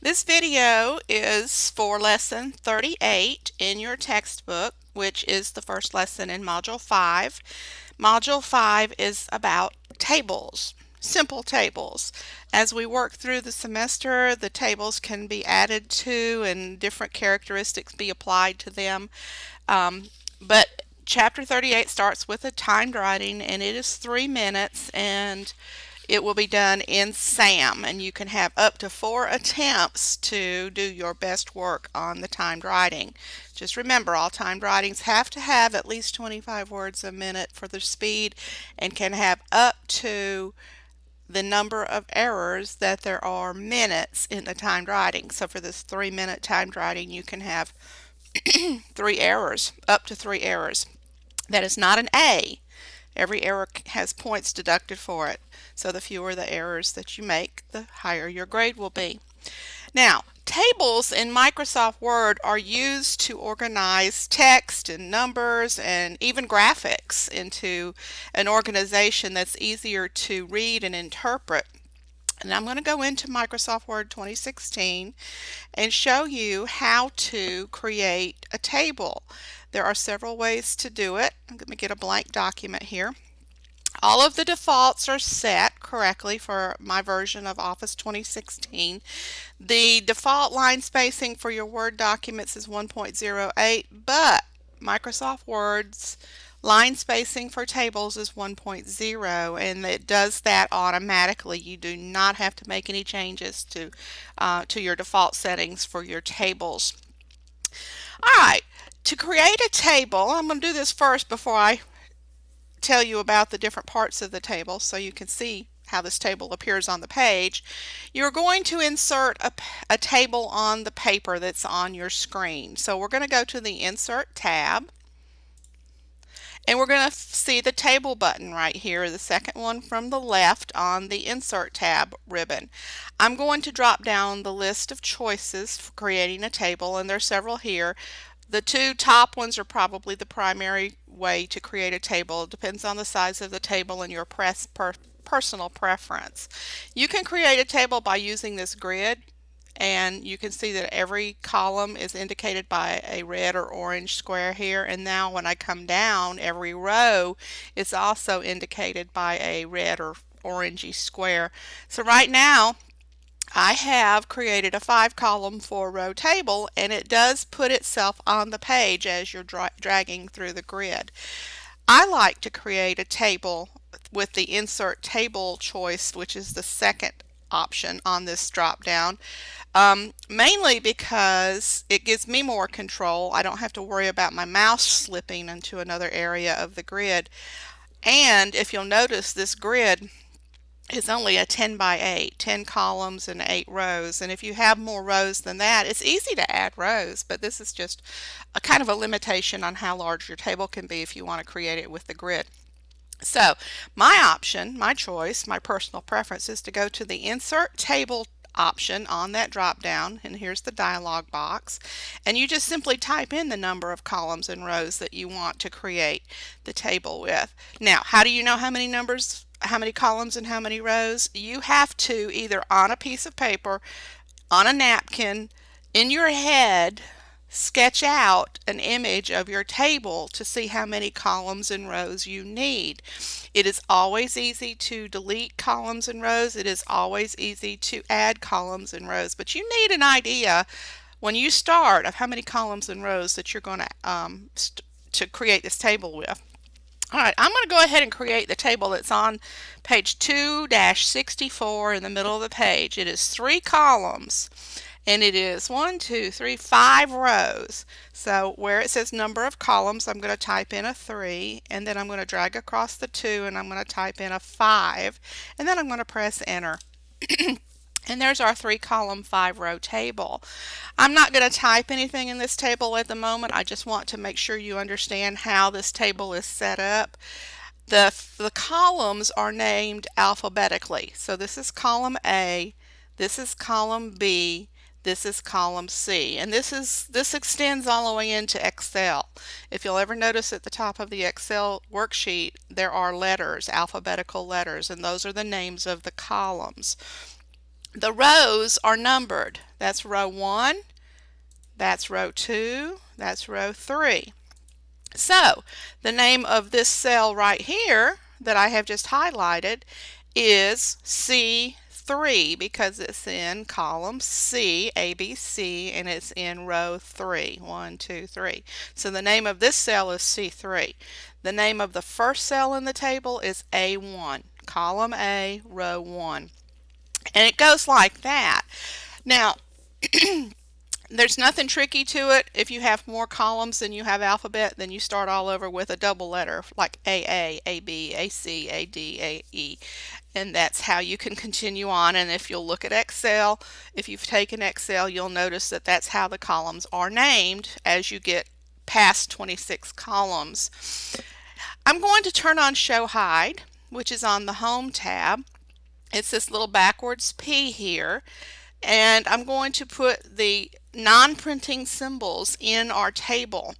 This video is for lesson 38 in your textbook, which is the first lesson in Module 5. Module 5 is about tables, simple tables. As we work through the semester, the tables can be added to and different characteristics be applied to them. But Chapter 38 starts with a timed writing, and it is 3 minutes, and it will be done in SAM, and you can have up to 4 attempts to do your best work on the timed writing. Just remember, all timed writings have to have at least 25 words a minute for the speed and can have up to the number of errors that there are minutes in the timed writing. So for this 3-minute timed writing, you can have 3 errors, up to 3 errors. That is not an A. Every error has points deducted for it. So the fewer the errors that you make, the higher your grade will be. Now, tables in Microsoft Word are used to organize text and numbers and even graphics into an organization that's easier to read and interpret. And I'm going to go into Microsoft Word 2016 and show you how to create a table. There are several ways to do it. Let me get a blank document here. All of the defaults are set correctly for my version of Office 2016. The default line spacing for your Word documents is 1.08, but Microsoft Word's line spacing for tables is 1.0, and it does that automatically. You do not have to make any changes to your default settings for your tables. All right, to create a table, I'm going to do this first before I tell you about the different parts of the table so you can see how this table appears on the page. You're going to insert a table on the paper that's on your screen. So we're going to go to the Insert tab, and we're going to see the Table button right here, the second one from the left on the Insert tab ribbon. I'm going to drop down the list of choices for creating a table, and there's several here. The 2 top ones are probably the primary way to create a table. It depends on the size of the table and your personal preference. You can create a table by using this grid, and you can see that every column is indicated by a red or orange square here, and now when I come down, every row is also indicated by a red or orangey square. So right now I have created a 5-column 4-row table, and it does put itself on the page as you're dragging through the grid. I like to create a table with the Insert Table choice, which is the second option on this drop down, mainly because it gives me more control. I don't have to worry about my mouse slipping into another area of the grid. And if you'll notice, this grid is only a 10 by 8, 10 columns and 8 rows. And if you have more rows than that, it's easy to add rows, but this is just a kind of a limitation on how large your table can be if you want to create it with the grid. So my option, my choice, my personal preference is to go to the Insert Table option on that drop down, and here's the dialog box, and you just simply type in the number of columns and rows that you want to create the table with. Now, how do you know how many columns and how many rows? You have to either on a piece of paper, on a napkin, in your head, sketch out an image of your table to see how many columns and rows you need. It is always easy to delete columns and rows. It is always easy to add columns and rows, but you need an idea when you start of how many columns and rows that you're going to create this table with. Alright, I'm going to go ahead and create the table that's on page 2-64 in the middle of the page. It is 3 columns, and it is 5 rows. So where it says number of columns, I'm going to type in a 3, and then I'm going to drag across the 2, and I'm going to type in a 5, and then I'm going to press enter. And there's our 3-column 5-row table. I'm not going to type anything in this table at the moment. I just want to make sure you understand how this table is set up. The columns are named alphabetically. So this is column A, this is column B, this is column C, and this extends all the way into Excel. If you'll ever notice at the top of the Excel worksheet, there are letters, alphabetical letters, and those are the names of the columns. The rows are numbered. That's row 1. That's row 2. That's row 3. So the name of this cell right here that I have just highlighted is C3 because it's in column C, ABC, and it's in row 3. 1, 2, 3. So the name of this cell is C3. The name of the first cell in the table is A1, column A, row 1. And it goes like that. Now, there's nothing tricky to it. If you have more columns than you have alphabet, then you start all over with a double letter like AA, AB, AC, AD, AE. And that's how you can continue on. And if you'll look at Excel, if you've taken Excel, you'll notice that that's how the columns are named as you get past 26 columns. I'm going to turn on Show Hide, which is on the Home tab. It's this little backwards P here. And I'm going to put the non-printing symbols in our table.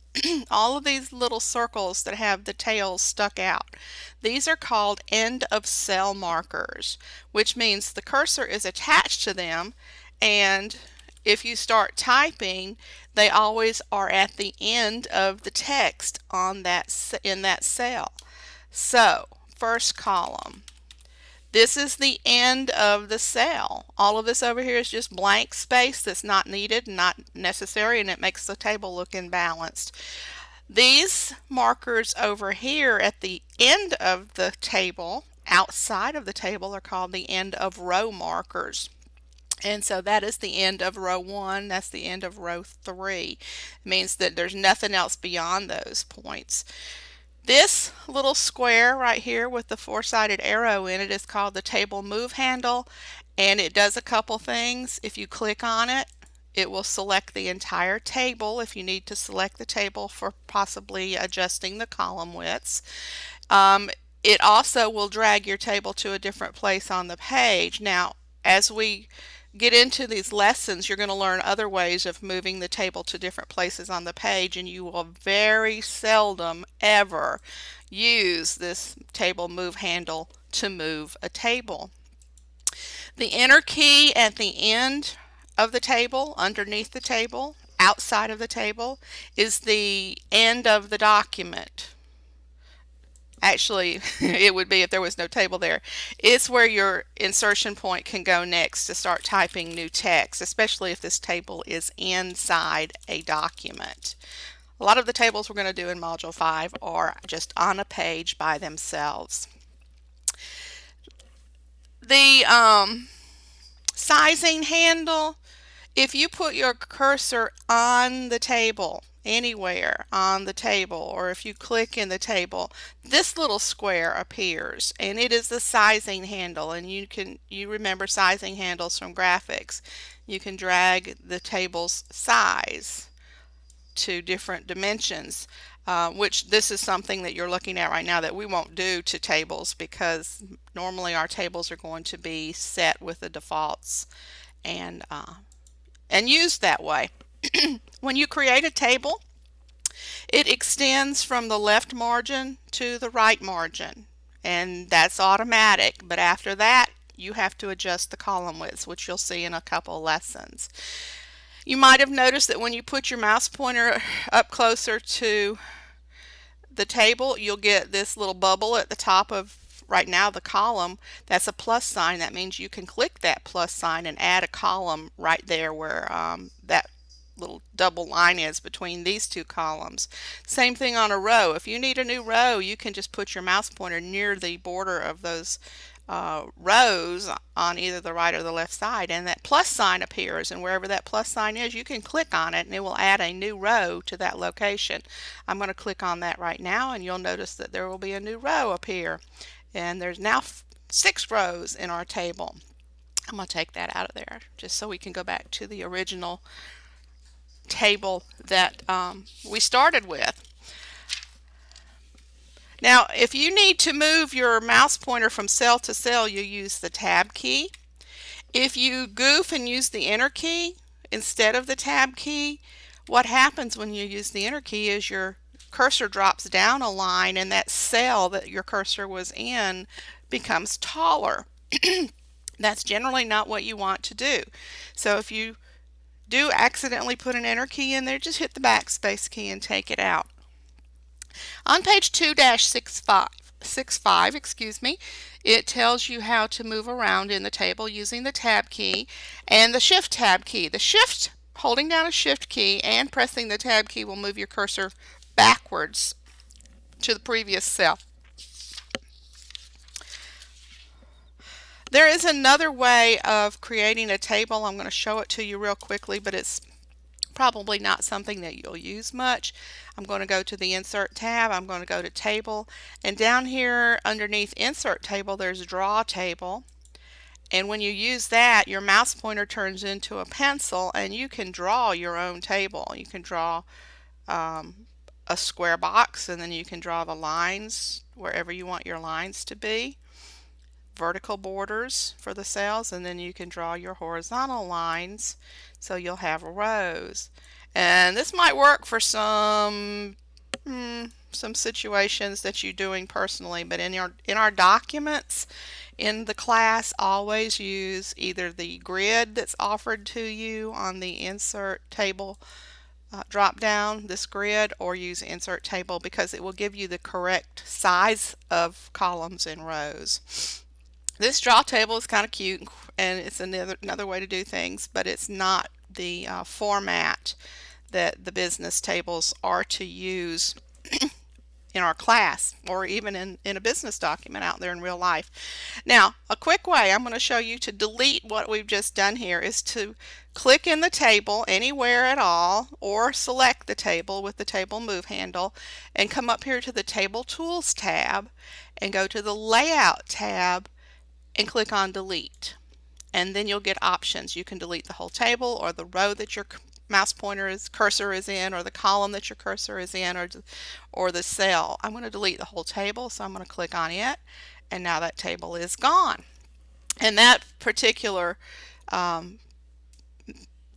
All of these little circles that have the tails stuck out. These are called end of cell markers, which means the cursor is attached to them, and if you start typing, they always are at the end of the text on that in that cell. So, first column. This is the end of the cell. All of this over here is just blank space that's not needed, not necessary, and it makes the table look imbalanced. These markers over here at the end of the table, outside of the table, are called the end of row markers. And so that is the end of row 1, that's the end of row 3. It means that there's nothing else beyond those points. This little square right here with the four-sided arrow in it is called the table move handle, and it does a couple things. If you click on it, it will select the entire table if you need to select the table for possibly adjusting the column widths. It also will drag your table to a different place on the page. Now, as we get into these lessons, you're going to learn other ways of moving the table to different places on the page, and you will very seldom ever use this table move handle to move a table. The enter key at the end of the table, underneath the table, outside of the table, is the end of the document. Actually, it would be if there was no table there. It's where your insertion point can go next to start typing new text, especially if this table is inside a document. A lot of the tables we're going to do in Module 5 are just on a page by themselves. The sizing handle, if you put your cursor on the table, anywhere on the table, or if you click in the table, this little square appears, and it is the sizing handle. And you remember sizing handles from graphics. You can drag the table's size to different dimensions, which this is something that you're looking at right now that we won't do to tables, because normally our tables are going to be set with the defaults and used that way. When you create a table, it extends from the left margin to the right margin, and that's automatic. But after that, you have to adjust the column widths, which you'll see in a couple lessons. You might have noticed that when you put your mouse pointer up closer to the table, you'll get this little bubble at the top of, right now, the column. That's a plus sign. That means you can click that plus sign and add a column right there where that little double line is between these two columns. Same thing on a row. If you need a new row, you can just put your mouse pointer near the border of those rows on either the right or the left side, and that plus sign appears, and wherever that plus sign is, you can click on it and it will add a new row to that location. I'm going to click on that right now, and you'll notice that there will be a new row appear, and there's now 6 rows in our table. I'm going to take that out of there just so we can go back to the original table that we started with. Now, if you need to move your mouse pointer from cell to cell, you use the tab key. If you goof and use the enter key instead of the tab key, what happens when you use the enter key is your cursor drops down a line, and that cell that your cursor was in becomes taller. That's generally not what you want to do. So if you do accidentally put an enter key in there, just hit the backspace key and take it out. On page 2-65, excuse me, it tells you how to move around in the table using the tab key and the shift tab key. Holding down a shift key and pressing the tab key will move your cursor backwards to the previous cell. There is another way of creating a table. I'm going to show it to you real quickly, but it's probably not something that you'll use much. I'm going to go to the Insert tab. I'm going to go to Table, and down here underneath Insert Table there's Draw Table, and when you use that your mouse pointer turns into a pencil and you can draw your own table. You can draw a square box, and then you can draw the lines wherever you want your lines to be, vertical borders for the cells, and then you can draw your horizontal lines so you'll have rows. And this might work for some situations that you're doing personally, but in our documents in the class, always use either the grid that's offered to you on the Insert Table drop down, this grid, or use Insert Table, because it will give you the correct size of columns and rows. This draw table is kind of cute, and it's another way to do things, but it's not the format that the business tables are to use in our class, or even in a business document out there in real life. Now, a quick way I'm going to show you to delete what we've just done here is to click in the table anywhere at all, or select the table with the table move handle and come up here to the Table Tools tab and go to the Layout tab and click on Delete. And then you'll get options. You can delete the whole table, or the row that your cursor is in, or the column that your cursor is in, or the cell. I'm going to delete the whole table, so I'm going to click on it, and now that table is gone. And that particular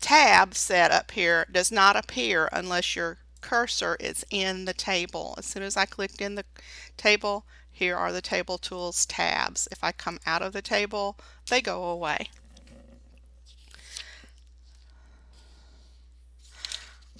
tab set up here does not appear unless your cursor is in the table. As soon as I clicked in the table, here are the Table Tools tabs. If I come out of the table, they go away.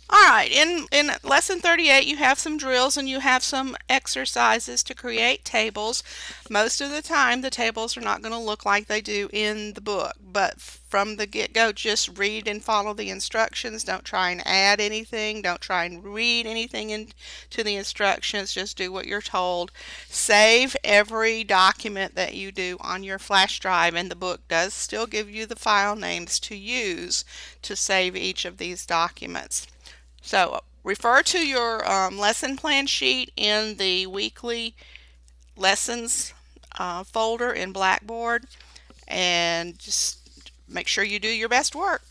Alright, in lesson 38 you have some drills and you have some exercises to create tables. Most of the time the tables are not going to look like they do in the book, but from the get-go just read and follow the instructions. Don't try and add anything. Don't try and read anything into the instructions. Just do what you're told. Save every document that you do on your flash drive, and the book does still give you the file names to use to save each of these documents. So refer to your lesson plan sheet in the weekly lessons folder in Blackboard, and just make sure you do your best work.